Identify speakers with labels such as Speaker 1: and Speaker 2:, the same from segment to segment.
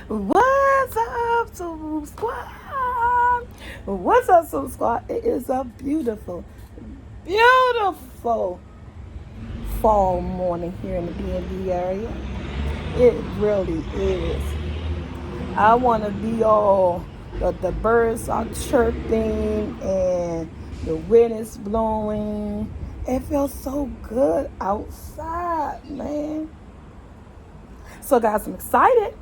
Speaker 1: What's up, Soul Squad? What's up, Soul Squad? It is a beautiful, beautiful fall morning here in the DMV area. It really is. I want to be all the birds are chirping and the wind is blowing. It feels so good outside, man. So, guys, I'm excited.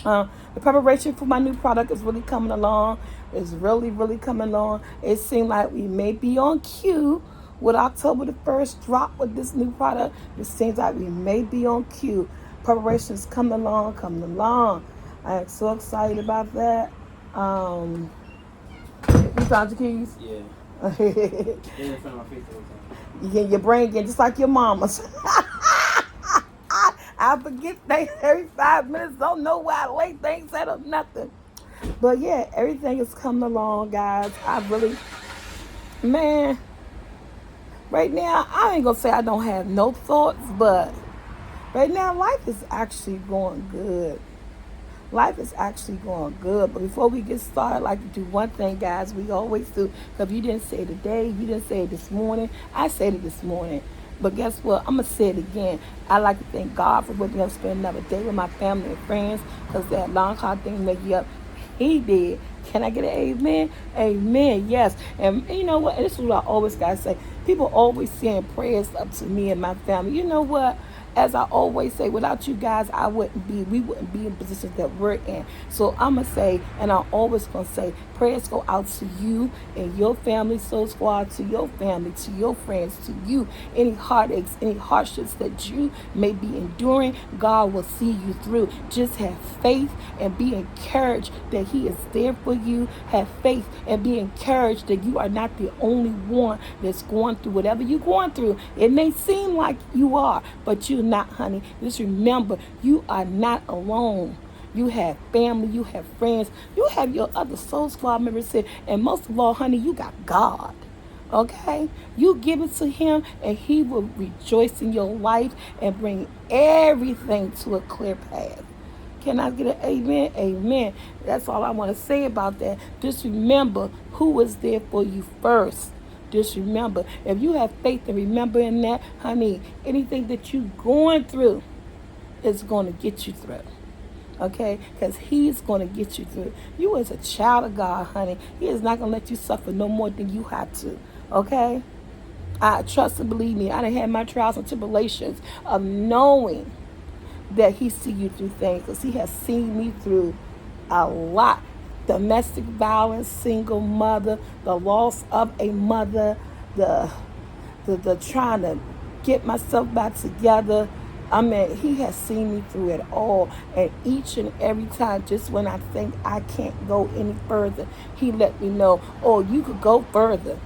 Speaker 1: The preparation for my new product is really coming along. It's really, really coming along. It seems like we may be on cue with October the 1st drop with this new product. It seems like we may be on cue. Preparation is coming along, coming along. I am so excited about that. You found your keys?
Speaker 2: Yeah. They're in front of my face the whole time.
Speaker 1: You get your brain again, just like your mama's. I forget things every 5 minutes. Don't know why I late things said or nothing. But yeah, everything is coming along, guys. I really, man, right now, I ain't gonna say I don't have no thoughts, but right now, life is actually going good. Life is actually going good. But before we get started, I'd like to do one thing, guys. We always do. Because if you didn't say it today, you didn't say it this morning, I said it this morning. But guess what? I'm going to say it again. I like to thank God for waking up, spend another day with my family and friends. Because that long hard thing make you up. He did. Can I get an amen? Amen. Yes. And you know what? And this is what I always got to say. People always send prayers up to me and my family. You know what? As I always say, without you guys, we wouldn't be in positions that we're in. So I'm going to say, and I'm always going to say, prayers go out to you and your family, Soul Squad, to your family, to your friends, to you. Any heartaches, any hardships that you may be enduring, God will see you through. Just have faith and be encouraged that He is there for you. Have faith and be encouraged that you are not the only one that's going through whatever you're going through. It may seem like you are, but you're not, honey. Just remember, you are not alone. You have family, you have friends, you have your other Soul Squad members here, and most of all, honey, you got God. Okay? You give it to Him, and He will rejoice in your life and bring everything to a clear path. Can I get an amen? Amen. That's all I want to say about that. Just remember who was there for you first. Just remember, if you have faith and remember in that, honey, anything that you're going through is going to get you through. Okay? Because He's going to get you through. You as a child of God, honey, He is not going to let you suffer no more than you have to. Okay? I trust and believe me, I done had my trials and tribulations of knowing that He see you through things, because He has seen me through a lot. Domestic violence, single mother, the loss of a mother, the trying to get myself back together. I mean, He has seen me through it all. And each and every time, just when I think I can't go any further, He let me know, oh, you could go further.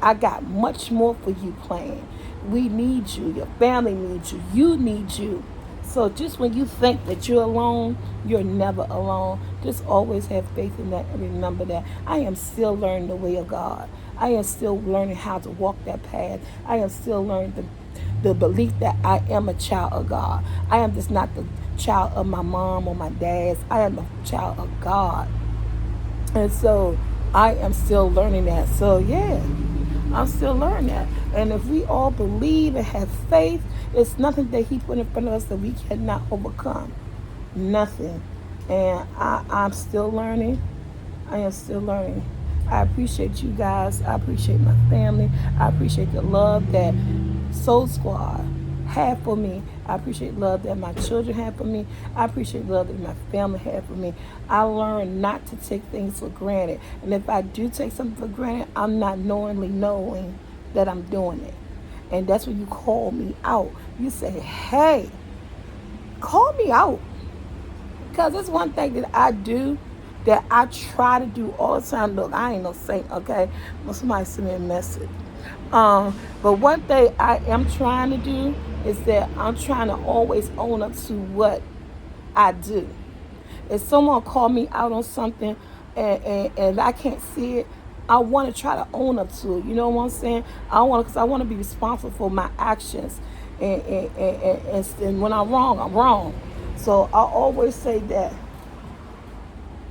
Speaker 1: I got much more for you planned. We need you. Your family needs you. You need you. So just when you think that you're alone, you're never alone. Just always have faith in that and remember that. I am still learning the way of God. I am still learning how to walk that path. I am still learning the belief that I am a child of God. I am just not the child of my mom or my dad's. I am a child of God. And so I am still learning that. So yeah, I'm still learning that. And if we all believe and have faith, it's nothing that He put in front of us that we cannot overcome. Nothing. And I'm still learning. I am still learning. I appreciate you guys. I appreciate my family. I appreciate the love that Soul Squad had for me. I appreciate love that my children have for me. I appreciate love that my family had for me. I learned not to take things for granted. And if I do take something for granted, I'm not knowing that I'm doing it. And that's when you call me out. You say, hey, call me out. Because it's one thing that I do that I try to do all the time. Look, I ain't no saint, okay? Well, somebody send me a message. But one thing I am trying to do is that I'm trying to always own up to what I do. If someone call me out on something and I can't see it, I want to try to own up to it. You know what I'm saying? I want to be responsible for my actions. And when I'm wrong, I'm wrong. So I always say that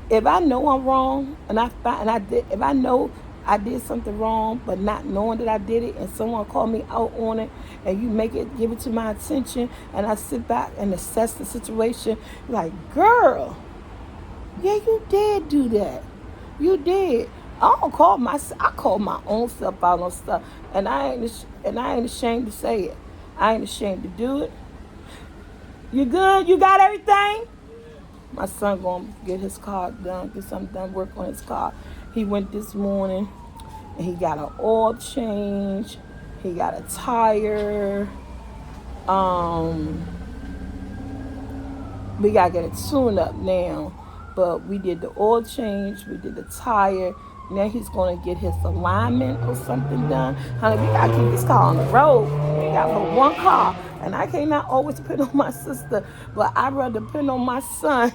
Speaker 1: if I know I'm wrong and if I know I did something wrong, but not knowing that I did it, and someone called me out on it, and you give it to my attention, and I sit back and assess the situation, like, girl, yeah, you did do that. You did. I call my own self out on stuff, and I ain't ashamed to say it. I ain't ashamed to do it. You good? You got everything? My son gonna get his car done, get something done, work on his car. He went this morning and he got an oil change. He got a tire. Um, we gotta get it tuned up now. But we did the oil change, we did the tire. Now he's gonna get his alignment or something done. Honey, we gotta keep this car on the road. We got but one car. And I cannot always depend on my sister, but I'd rather depend on my son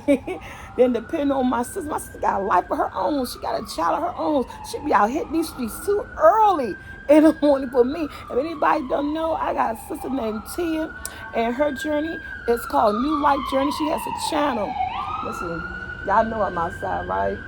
Speaker 1: than depend on my sister. My sister got a life of her own. She got a child of her own. She be out hitting these streets too early in the morning for me. If anybody don't know, I got a sister named Tia, and her journey is called New Life Journey. She has a channel. Listen, y'all know I'm outside, right?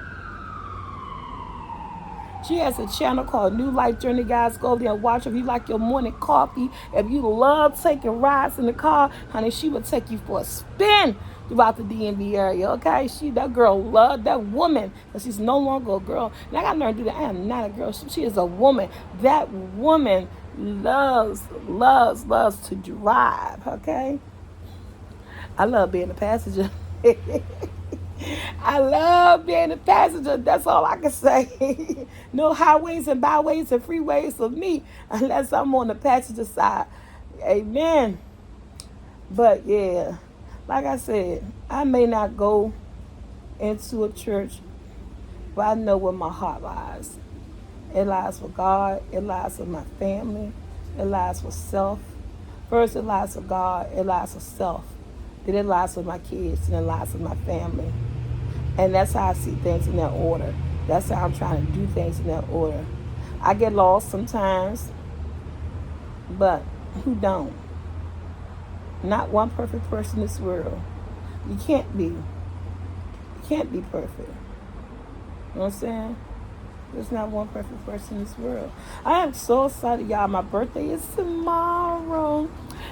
Speaker 1: She has a channel called New Life Journey, guys. Go over there and watch her. If you like your morning coffee, if you love taking rides in the car, honey, she will take you for a spin throughout the DMV area, okay? That girl loved that woman, because she's no longer a girl. And I got to learn to do that. I am not a girl. She is a woman. That woman loves to drive, okay? I love being a passenger. I love being a passenger. That's all I can say. No highways and byways and freeways for me unless I'm on the passenger side. Amen. But yeah, like I said, I may not go into a church, but I know where my heart lies. It lies for God. It lies for my family. It lies for self. First, it lies for God. It lies for self. Then it lies for my kids, and it lies for my family. And that's how I see things in that order. That's how I'm trying to do things in that order. I get lost sometimes, but who don't? Not one perfect person in this world. You can't be. You can't be perfect. You know what I'm saying? There's not one perfect person in this world. I am so excited, y'all. My birthday is tomorrow.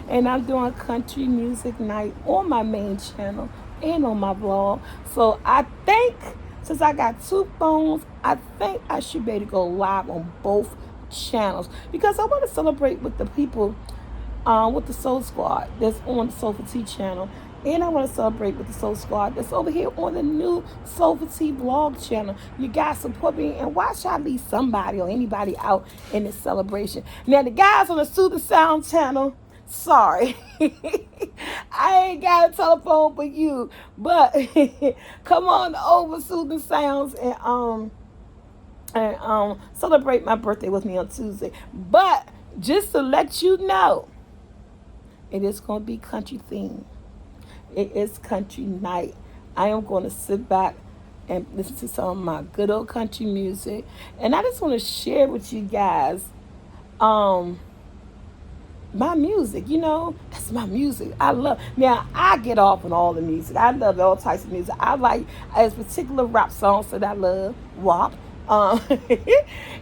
Speaker 1: And I'm doing country music night on my main channel and on my blog. So I think, since I got two phones, I think I should be able to go live on both channels. Because I want to celebrate with the people, with the Soul Squad that's on the Soulfult Tea channel. And I want to celebrate with the Soul Squad that's over here on the new Soulfult Tea vlog channel. You guys support me, and why should I leave somebody or anybody out in this celebration? Now, the guys on the Soothing Sound channel, sorry. I ain't got a telephone for you. But come on over Soothing Sounds and celebrate my birthday with me on Tuesday. But just to let you know, it is going to be country themed. It is country night. I am going to sit back and listen to some of my good old country music. And I just want to share with you guys my music. You know, that's my music. I love. Now, I get off on all the music. I love all types of music. I like, there's particular rap songs that I love. WAP.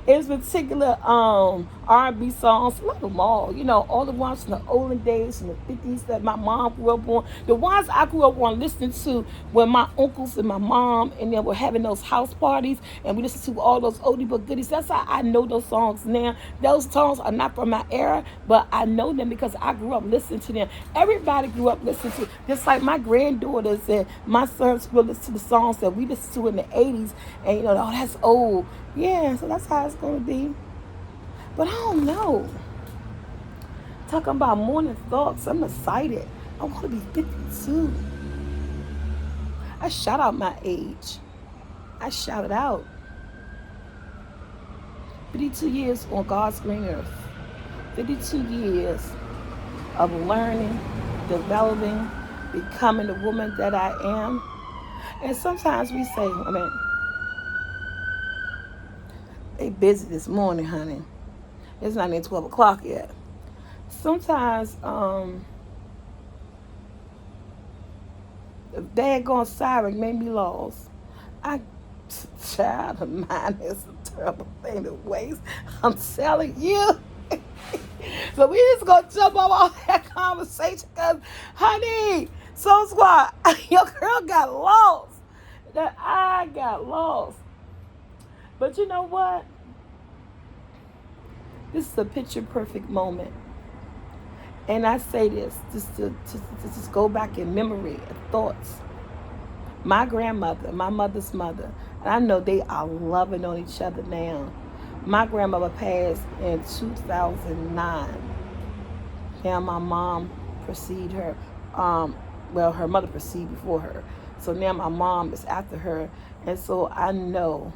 Speaker 1: There's particular R&B songs. I love them all. You know, all the ones from the olden days, from the 50s that my mom grew up on. The ones I grew up on listening to when my uncles and my mom and then were having those house parties, and we listened to all those oldie but goodies. That's how I know those songs now. Those songs are not from my era, but I know them because I grew up listening to them. Everybody grew up listening to, just like my granddaughters and my sons grew up listening to the songs that we listened to in the 80s, and you know, oh, that's old. Yeah, so that's how it's going to be. But I don't know. Talking about morning thoughts, I'm excited. I want to be 52. I shout out my age. I shout it out. 52 years on God's green earth. 52 years of learning, developing, becoming the woman that I am. And sometimes we say, I mean, they busy this morning, honey. It's not even 12 o'clock yet. Sometimes The daggone siren made me lost. I, child of mine is a terrible thing to waste. I'm telling you. So we just gonna jump off all that conversation because, honey, Soul Squad, your girl got lost. That I got lost. But you know what? This is a picture perfect moment. And I say this to just go back in memory and thoughts. My grandmother, my mother's mother, and I know they are loving on each other now. My grandmother passed in 2009. Now my mom preceded her. Well, her mother preceded before her. So now my mom is after her. And so I know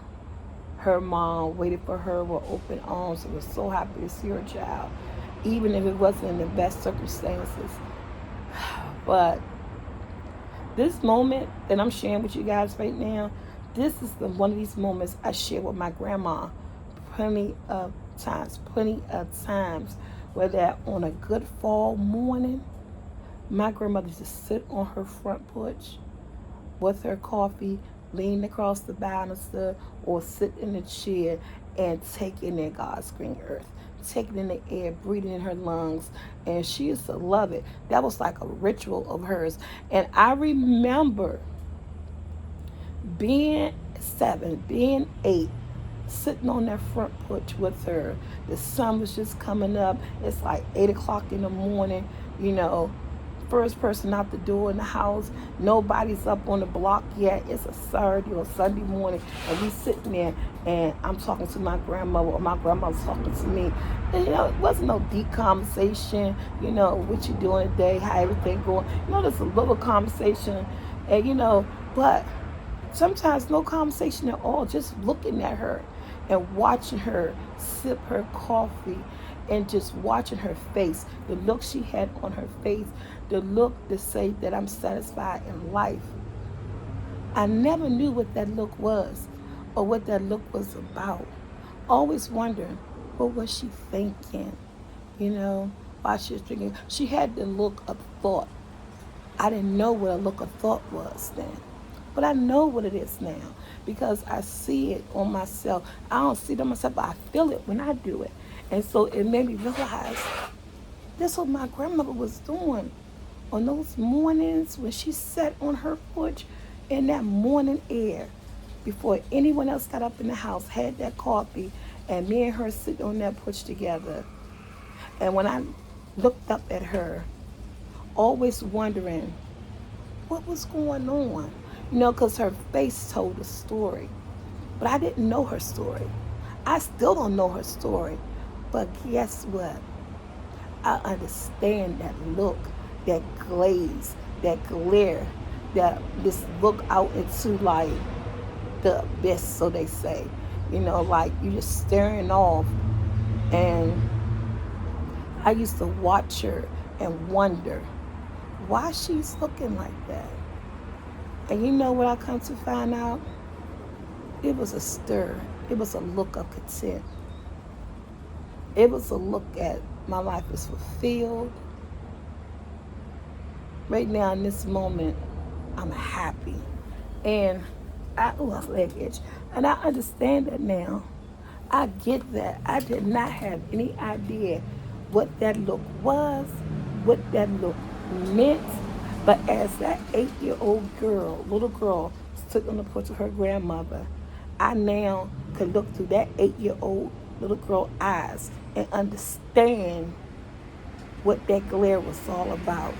Speaker 1: her mom waited for her with open arms and was so happy to see her child, even if it wasn't in the best circumstances. But this moment that I'm sharing with you guys right now, this is one of these moments I share with my grandma plenty of times, where that on a good fall morning, my grandmother used to sit on her front porch with her coffee, lean across the banister, or sit in a chair and take in that God's green earth, taking in the air, breathing in her lungs, and she used to love it. That was like a ritual of hers. And I remember being 7, being 8, sitting on that front porch with her. The sun was just coming up. It's like 8 o'clock in the morning, you know, first person out the door in the house. Nobody's up on the block yet. It's a Saturday or Sunday morning, and we sitting there, and I'm talking to my grandmother, or my grandmother's talking to me. And, you know, it wasn't no deep conversation. You know, what you doing today, how everything going. You know, there's a little conversation, and you know, but sometimes no conversation at all. Just looking at her and watching her sip her coffee and just watching her face, the look she had on her face, the look to say that I'm satisfied in life. I never knew what that look was or what that look was about. Always wondering, what was she thinking? You know, while she was drinking. She had the look of thought. I didn't know what a look of thought was then. But I know what it is now because I see it on myself. I don't see it on myself, but I feel it when I do it. And so it made me realize that's what my grandmother was doing on those mornings when she sat on her porch in that morning air before anyone else got up in the house, had that coffee, and me and her sitting on that porch together. And when I looked up at her, always wondering what was going on, you know, because her face told a story. But I didn't know her story. I still don't know her story. But guess what? I understand that look, that glaze, that glare, that this look out into like the abyss, so they say. You know, like you just staring off. And I used to watch her and wonder why she's looking like that. And you know what I come to find out? It was a stir. It was a look of content. It was a look at my life is fulfilled. Right now in this moment, I'm happy. And my leg itch. And I understand that now. I get that. I did not have any idea what that look was, what that look meant. But as that 8-year-old girl, little girl, stood on the porch of her grandmother, I now could look through that 8-year-old little girl eyes and understand what that glare was all about.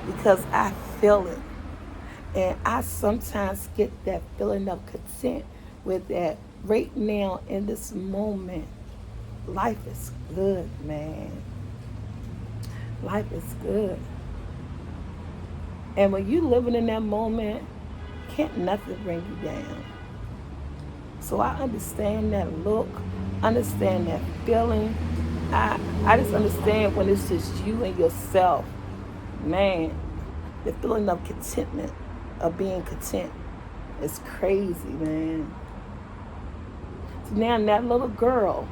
Speaker 1: Because I feel it. And I sometimes get that feeling of content with that right now in this moment. Life is good, man. Life is good. And when you living in that moment, can't nothing bring you down. So I understand that look, understand that feeling. I just understand when it's just you and yourself. Man, the feeling of contentment, of being content, is crazy, man. So now that little girl,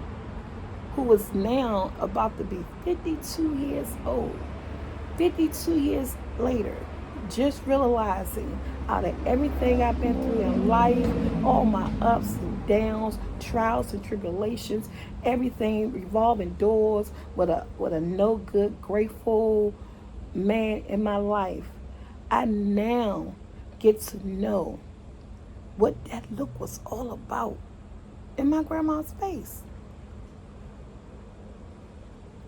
Speaker 1: who is now about to be 52 years old, 52 years later, just realizing out of everything I've been through in life, all my ups and downs, trials and tribulations, everything revolving doors with a no good, grateful man in my life, I now get to know what that look was all about in my grandma's face.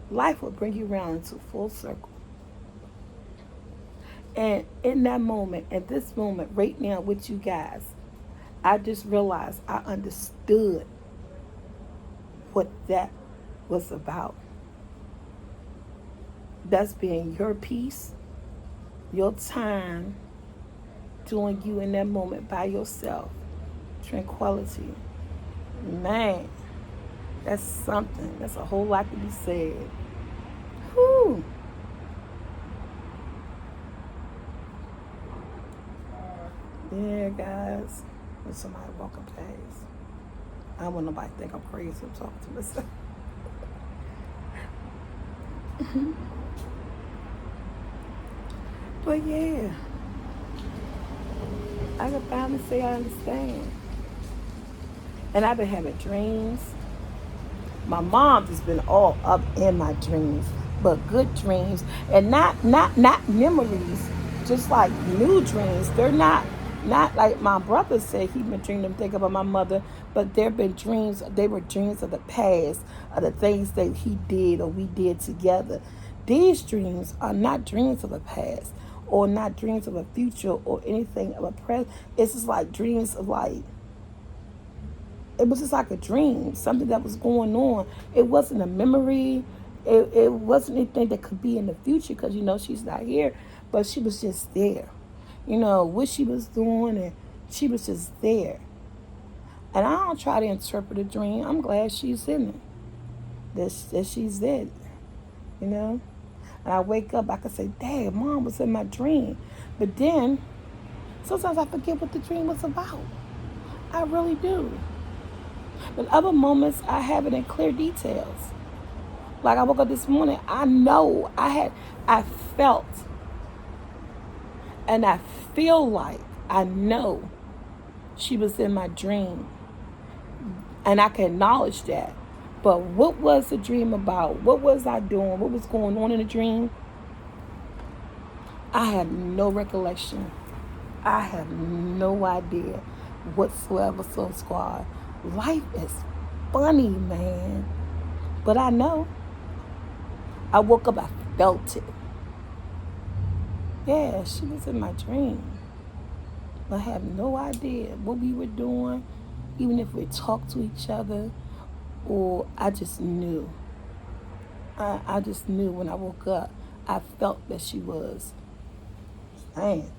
Speaker 1: Life will bring you around into full circle. And in that moment, at this moment, right now with you guys, I just realized I understood what that was about. That's being your peace, your time, doing you in that moment by yourself. Tranquility. Man, that's something. That's a whole lot to be said. Whew. Yeah, guys. There's somebody walking past. I don't want nobody to think I'm crazy. I'm talking to myself. But yeah, I can finally say I understand. And I've been having dreams. My mom has been all up in my dreams, but good dreams, and not memories, just like new dreams. They're not like my brother said he been dreaming them think about my mother, but there been dreams. They were dreams of the past, of the things that he did or we did together. These dreams are not dreams of the past or not dreams of a future or anything of a present. It's just like dreams of like it was just like a dream, something that was going on. It wasn't a memory. It wasn't anything that could be in the future because, she's not here, but she was just there. What she was doing, and she was just there. And I don't try to interpret a dream. I'm glad she's in it, that she's there, you know. And I wake up, I can say, Dad, Mom was in my dream. But then, sometimes I forget what the dream was about. I really do. But other moments, I have it in clear details. Like I woke up this morning, I know I felt, and I feel like I know she was in my dream. And I can acknowledge that. But what was the dream about? What was I doing? What was going on in the dream? I have no recollection. I have no idea whatsoever, so squad. Life is funny, man. But I know. I woke up, I felt it. Yeah, she was in my dream. I have no idea what we were doing, even if we talked to each other, or I just knew. I just knew when I woke up. I felt that she was. Man,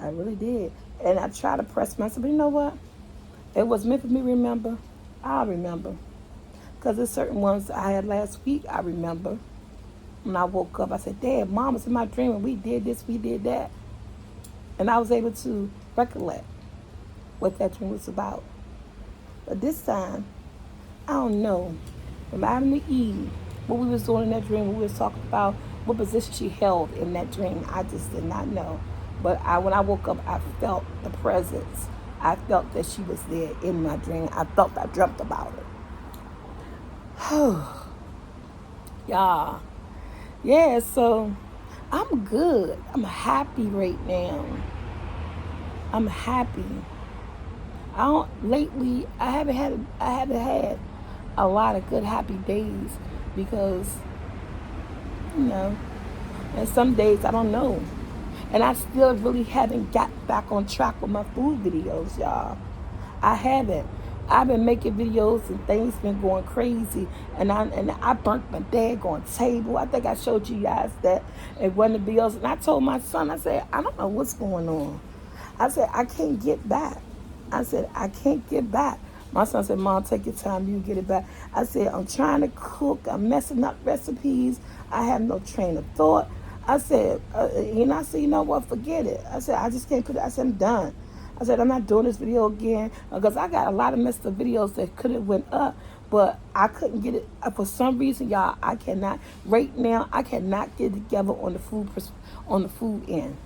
Speaker 1: I really did. And I tried to press myself, but you know what? It was meant for me to remember. I'll remember. Because there's certain ones I had last week, I remember. When I woke up, I said, Dad, Mom was in my dream and we did this, we did that. And I was able to recollect what that dream was about. But this time, I don't know. From Adam and Eve, what we was doing in that dream, we was talking about what position she held in that dream. I just did not know. But when I woke up, I felt the presence. I felt that she was there in my dream. I dreamt about it. Y'all. Yeah, so I'm good. I'm happy right now. I'm happy. I haven't had a lot of good happy days because, and some days I don't know. And I still really haven't got back on track with my food videos, y'all. I haven't. I've been making videos and things been going crazy, and I burnt my daggone table. I think I showed you guys that in one of the videos, and I told my son, I said, I don't know what's going on. I said, I can't get back. I said, I can't get back. My son said, Mom, take your time, you get it back. I said, I'm trying to cook, I'm messing up recipes, I have no train of thought. I said, I said, you know what, forget it. I said, I just can't put it, I said, I'm done. I said, I'm not doing this video again because I got a lot of messed up videos that could have went up, but I couldn't get it. For some reason, y'all, I cannot, right now, I cannot get it together on the food end.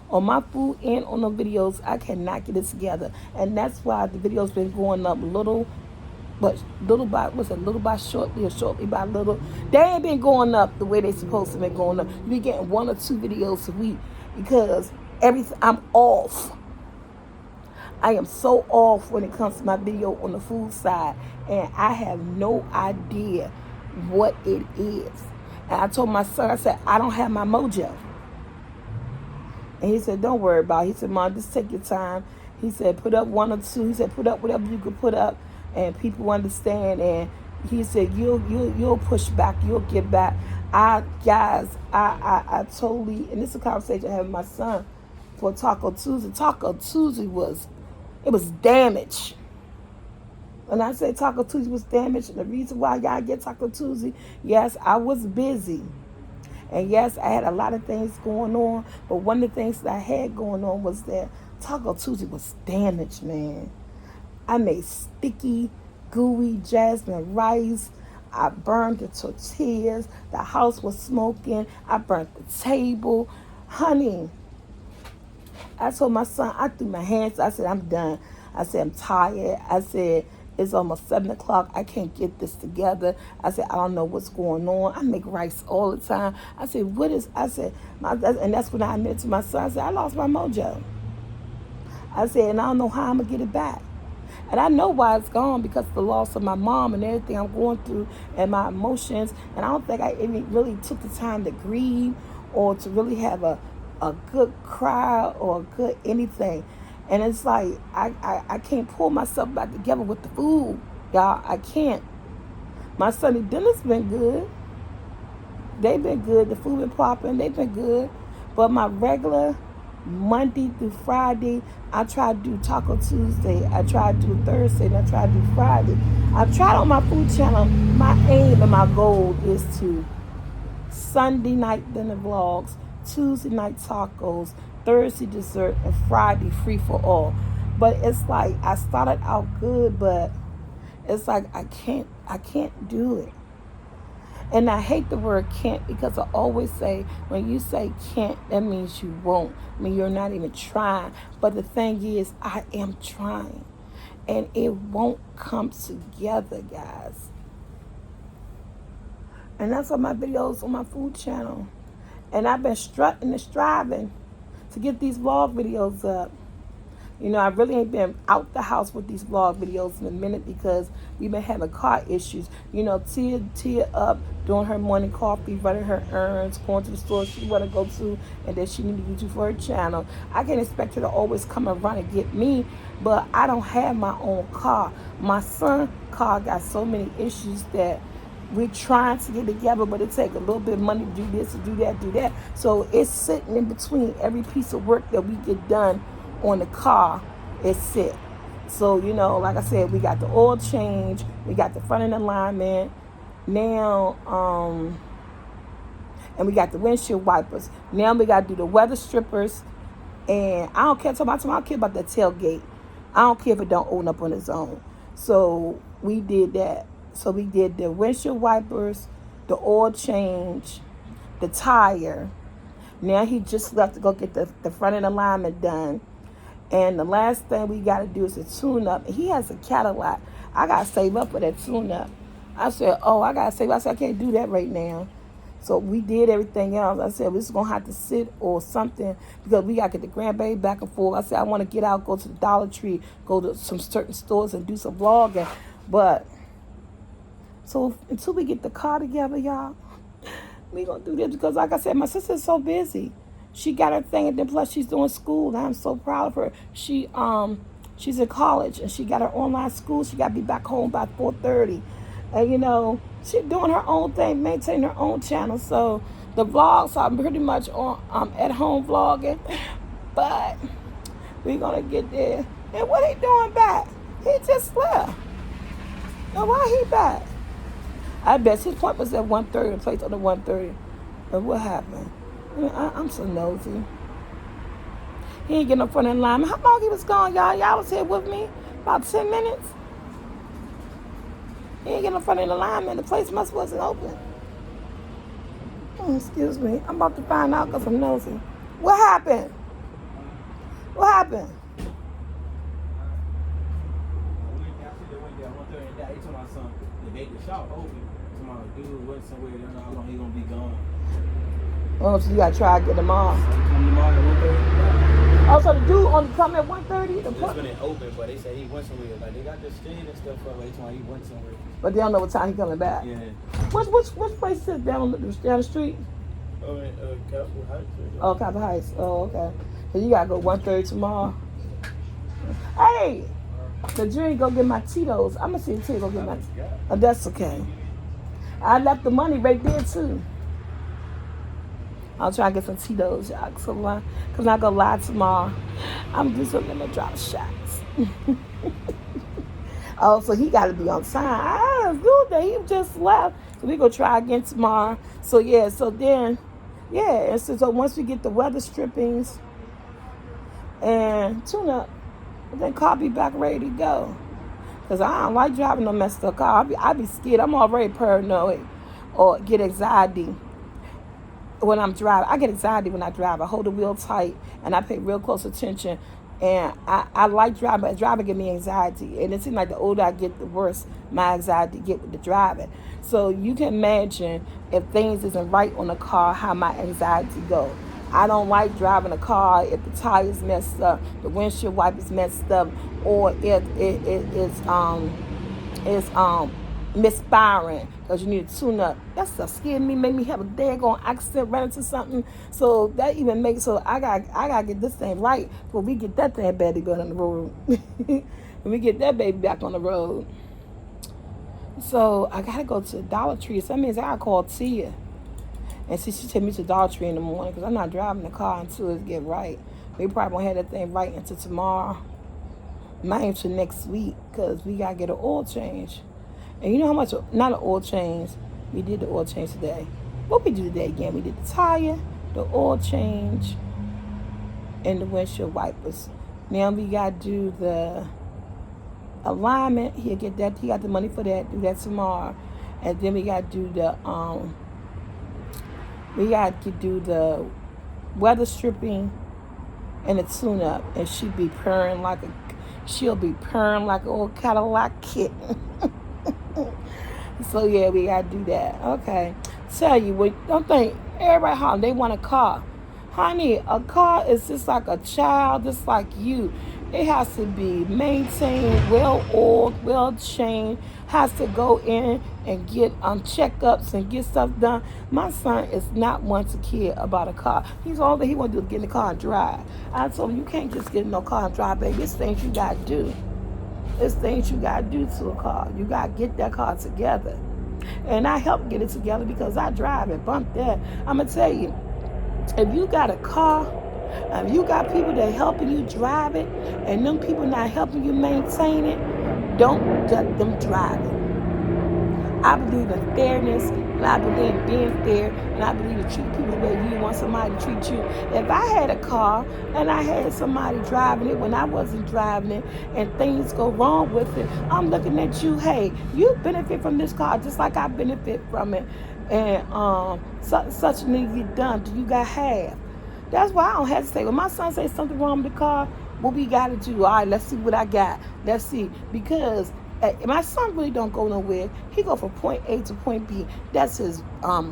Speaker 1: On my food and on the videos, I cannot get it together. And that's why the videos been going up little by, little by shortly or shortly by little. They ain't been going up the way they supposed to be going up. You be getting 1 or 2 videos a week because everything, I'm off. I am so off when it comes to my video on the food side, and I have no idea what it is. And I told my son, I said, I don't have my mojo. And he said, don't worry about it. He said, Mom, just take your time. He said, put up 1 or 2. He said, put up whatever you could put up, and people understand. And he said, you'll push back, you'll get back. I totally, and this is a conversation I had with my son for Taco Tuesday. Taco Tuesday was damaged. When I say Taco Tuesday was damaged, and the reason why y'all get Taco Tuesday, yes, I was busy. And yes, I had a lot of things going on, but one of the things that I had going on was that Taco Tuesday was damaged, man. I made sticky, gooey jasmine rice. I burned the tortillas. The house was smoking. I burnt the table. Honey, I told my son, I threw my hands. I said, I'm done. I said, I'm tired. I said, it's almost 7 o'clock. I can't get this together. I said, I don't know what's going on. I make rice all the time. I said, and that's when I admitted to my son, I said, I lost my mojo. I said, and I don't know how I'm going to get it back. And I know why it's gone, because of the loss of my mom and everything I'm going through and my emotions. And I don't think I even really took the time to grieve or to really have a good cry or a good anything. And it's like, I can't pull myself back together with the food, y'all. I can't. My Sunday dinner's been good. They've been good. The food been popping. They've been good. But my regular Monday through Friday, I try to do Taco Tuesday. I try to do Thursday, and I try to do Friday. I've tried on my food channel. My aim and my goal is to Sunday night dinner vlogs, Tuesday night tacos, Thursday dessert, and Friday free for all. But it's like I started out good, but it's like I can't do it. And I hate the word can't, because I always say, when you say can't, that means you won't. I mean, you're not even trying. But the thing is, I am trying. And it won't come together, guys. And that's on my videos on my food channel. And I've been strutting and striving to get these vlog videos up. You know, I really ain't been out the house with these vlog videos in a minute because we've been having car issues. You know, Tia up doing her morning coffee, running her errands, going to the store she want to go to, and then she needed to do for her channel. I can't expect her to always come and run and get me, but I don't have my own car. My son's car got so many issues that we're trying to get together, but it takes a little bit of money to do this, to do that, do that. So it's sitting in between every piece of work that we get done on the car. It's sit. So, you know, like I said, we got the oil change, we got the front end alignment now, and we got the windshield wipers. Now we got to do the weather strippers, and I don't care. I don't care about that tailgate. I don't care if it don't open up on its own. So we did that. So we did the windshield wipers, the oil change, the tire. Now he just left to go get the front end alignment done. And the last thing we got to do is a tune-up. He has a Cadillac. I got to save up for that tune-up. I said, I got to save up. I said, I can't do that right now. So we did everything else. I said, we're just going to have to sit or something because we got to get the grandbaby back and forth. I said, I want to get out, go to the Dollar Tree, go to some certain stores and do some vlogging. But, so until we get the car together, y'all, we going to do this because, like I said, my sister's so busy. She got her thing, and then plus she's doing school, and I'm so proud of her. She's in college, and she got her online school. She got to be back home by 4:30. And, you know, she's doing her own thing, maintaining her own channel. So the vlogs are pretty much on at home vlogging. But we're going to get there. And what he doing back? He just left. Now, why he back? I bet his point was at 1:30, the place on the 1:30. But what happened? I'm so nosy. He ain't getting no front end alignment. How long he was gone, y'all? Y'all was here with me about 10 minutes. He ain't getting no front end alignment. The place wasn't open. Excuse me. I'm about to find out because I'm nosy. What happened? happened?
Speaker 2: They went there 1:30 and died. He told my son the shop open. So my dude went somewhere. They don't know how long he gonna be gone.
Speaker 1: Oh, so you gotta try to get them off.
Speaker 2: Come tomorrow at 1:30.
Speaker 1: Oh, so the dude only come at 1:30?
Speaker 2: It's been open, but they say he went somewhere. Like they got the stand and stuff up. They told me he went somewhere.
Speaker 1: But they don't know what time he coming back.
Speaker 2: Yeah.
Speaker 1: Which place is down the street?
Speaker 2: Oh, in Capitol Heights.
Speaker 1: Oh, Capitol Heights. Oh, okay. So you gotta go 1:30 tomorrow. Hey, the jury go get my Tito's. I'm gonna see Tito go get my. Oh, that's okay. I left the money right there too. I'll try to get some Tito's, y'all. Cause I go live tomorrow. I'm just gonna drop shots. Oh, so he got to be on time. I knew that he just left. So we gonna try again tomorrow. So yeah. So then, yeah. And so once we get the weather strippings and tune up, then car be back ready to go. Cause I don't like driving no messed up car. I be scared. I'm already paranoid or get anxiety when I'm driving. I get anxiety when I drive. I hold the wheel tight and I pay real close attention. And I like driving, but driving give me anxiety. And it seems like the older I get, the worse my anxiety get with the driving. So you can imagine if things isn't right on the car, how my anxiety go. I don't like driving a car if the tire's messed up, the windshield wipers messed up, or if it's misfiring because you need to tune up. That stuff scared me, made me have a daggone accident, run into something. So that even makes so I gotta get this thing right before we get that thing baby back on the road. When we get that baby back on the road. So I gotta go to the Dollar Tree. So that means I gotta call Tia. And see, she take me to Dollar Tree in the morning because I'm not driving the car until it get right. We probably won't have that thing right until tomorrow. Might until next week because we gotta get an oil change. And you know how much, not an oil change, we did the oil change today. What we do today again? We did the tire, the oil change, and the windshield wipers. Now we got to do the alignment. He'll get that. He got the money for that. Do that tomorrow. And then we got to do the weather stripping and the tune-up. And she'll be purring like an old Cadillac kitten. So yeah, we gotta do that. Okay. Tell you what, don't think everybody home they want a car. Honey, a car is just like a child, just like you. It has to be maintained, well oiled, well chained, has to go in and get checkups and get stuff done. My son is not one to care about a car. He's all that he want to do is get in the car and drive. I told him, you can't just get in no car and drive, baby. It's things you gotta do. It's things you got to do to a car. You got to get that car together. And I help get it together because I drive and bump that. I'm going to tell you, if you got a car, if you got people that helping you drive it, and them people not helping you maintain it, don't let them drive it. I believe in fairness, and I believe in being fair, and I believe in treating people the way you want somebody to treat you. If I had a car and I had somebody driving it when I wasn't driving it and things go wrong with it, I'm looking at you, hey, you benefit from this car just like I benefit from it. And such needs to be done. Do you got half? That's why I don't hesitate. When my son says something wrong with the car, what we got to do? All right, let's see what I got. Let's see. Because my son really don't go nowhere. He go from point A to point B. That's his I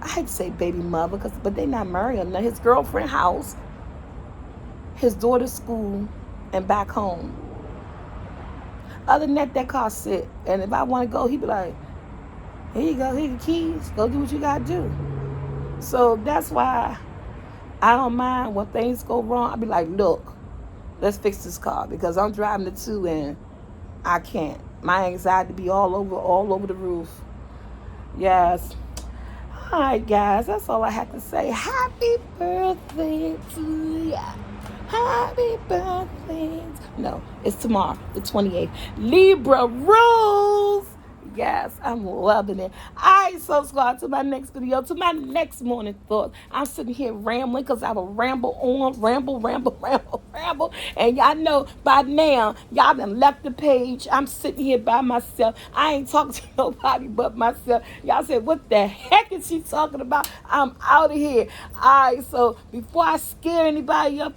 Speaker 1: hate to say baby mother, but they not married. His girlfriend house, his daughter's school, and back home. Other than that car sit. And if I want to go, he be like, here you go, here your keys. Go do what you got to do. So that's why I don't mind when things go wrong. I be like, look, let's fix this car because I'm driving it too and I can't. My anxiety be all over the roof. Yes. All right, guys, that's all I have to say. Happy birthday to you. Happy birthday. No, it's tomorrow, the 28th. Libra rules. Yes, I'm loving it. All right, so squad, to my next video, to my next morning thoughts. I'm sitting here rambling because I will ramble on, ramble. And y'all know by now, y'all done left the page. I'm sitting here by myself. I ain't talking to nobody but myself. Y'all said, what the heck is she talking about? I'm out of here. All right, so before I scare anybody up,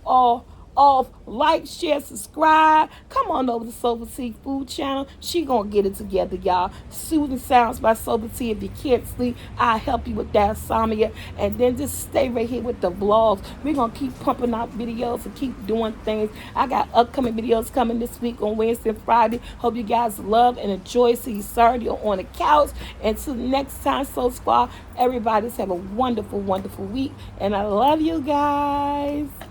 Speaker 1: off. Like, share, subscribe. Come on over to Soulful Seafood channel. She gonna get it together, y'all. Soothing sounds by Soulful Tea. If you can't sleep, I'll help you with that insomnia. And then just stay right here with the vlogs. We're gonna keep pumping out videos and keep doing things. I got upcoming videos coming this week on Wednesday and Friday. Hope you guys love and enjoy. See you Saturday on the couch. Until next time, Soul Squad, everybody's have a wonderful, wonderful week. And I love you guys.